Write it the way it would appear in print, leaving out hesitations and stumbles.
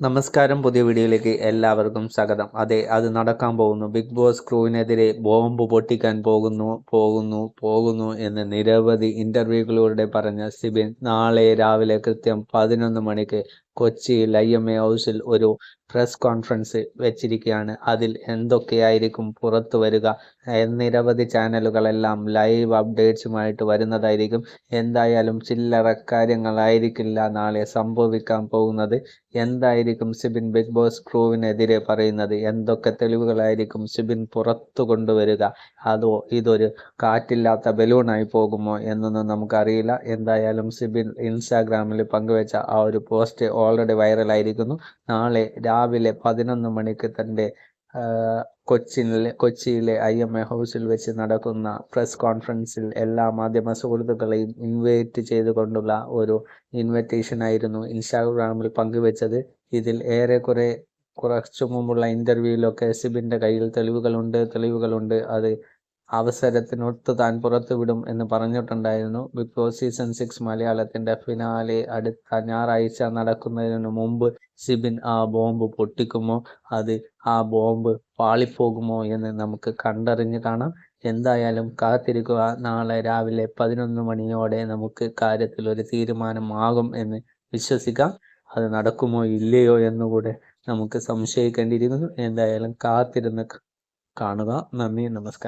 നമസ്കാരം, പുതിയ വീഡിയോയിലേക്ക് എല്ലാവർക്കും സ്വാഗതം. അതെ, അത് നടക്കാൻ പോകുന്നു. ബിഗ് ബോസ് ക്രൂവിനെതിരെ ബോംബ് പൊട്ടിക്കാൻ പോകുന്നു എന്ന് നിരവധി ഇന്റർവ്യൂകളിലൂടെ പറഞ്ഞ സിബിൻ നാളെ രാവിലെ കൃത്യം 11 മണിക്ക് കൊച്ചിയിൽ IMA ഹൗസിൽ ഒരു പ്രസ് കോൺഫറൻസ് വെച്ചിരിക്കുകയാണ്. അതിൽ എന്തൊക്കെയായിരിക്കും പുറത്തു വരിക? നിരവധി ചാനലുകളെല്ലാം ലൈവ് അപ്ഡേറ്റ്സുമായിട്ട് വരുന്നതായിരിക്കും. എന്തായാലും ചില്ലറ കാര്യങ്ങളായിരിക്കില്ല നാളെ സംഭവിക്കാൻ പോകുന്നത്. എന്തായിരിക്കും സിബിൻ ബിഗ് ബോസ് ക്രൂവിനെതിരെ പറയുന്നത്? എന്തൊക്കെ തെളിവുകളായിരിക്കും സിബിൻ പുറത്തു കൊണ്ടുവരിക? അതോ ഇതൊരു കാറ്റില്ലാത്ത ബലൂണായി പോകുമോ എന്നൊന്നും നമുക്കറിയില്ല. എന്തായാലും സിബിൻ ഇൻസ്റ്റാഗ്രാമിൽ പങ്കുവെച്ച ആ ഒരു പോസ്റ്റ് ഓൾറെഡി വൈറലായിരിക്കുന്നു. നാളെ രാവിലെ 11 മണിക്ക് തൻ്റെ കൊച്ചിയിലെ IMA ഹൗസിൽ വെച്ച് നടക്കുന്ന പ്രസ് കോൺഫറൻസിൽ എല്ലാ മാധ്യമ സുഹൃത്തുക്കളെയും ഇൻവൈറ്റ് ചെയ്തുകൊണ്ടുള്ള ഒരു ഇൻവിറ്റേഷൻ ആയിരുന്നു ഇൻസ്റ്റാഗ്രാമിൽ പങ്കുവെച്ചത്. ഇതിൽ കുറച്ചു മുമ്പുള്ള ഇന്റർവ്യൂവിലൊക്കെ സിബിന്റെ കയ്യിൽ തെളിവുകളുണ്ട്, അത് അവസരത്തിനൊത്ത് താൻ പുറത്തുവിടും എന്ന് പറഞ്ഞിട്ടുണ്ടായിരുന്നു. ബിഗ് ബോസ് സീസൺ 6 മലയാളത്തിന്റെ ഫിനാലെ അടുത്ത ഞായറാഴ്ച നടക്കുന്നതിന് മുമ്പ് സിബിൻ ആ ബോംബ് പൊട്ടിക്കുമോ, ആ ബോംബ് പാളിപ്പോകുമോ എന്ന് നമുക്ക് കണ്ടറിഞ്ഞ് കാണാം. എന്തായാലും കാത്തിരിക്കുക. നാളെ രാവിലെ 11 മണിയോടെ നമുക്ക് കാര്യത്തിൽ ഒരു തീരുമാനമാകും എന്ന് വിശ്വസിക്കാം. അത് നടക്കുമോ ഇല്ലയോ എന്നുകൂടെ നമുക്ക് സംശയിക്കേണ്ടിയിരിക്കുന്നു. എന്തായാലും കാത്തിരുന്ന് കാണുക. നന്ദി, നമസ്കാരം.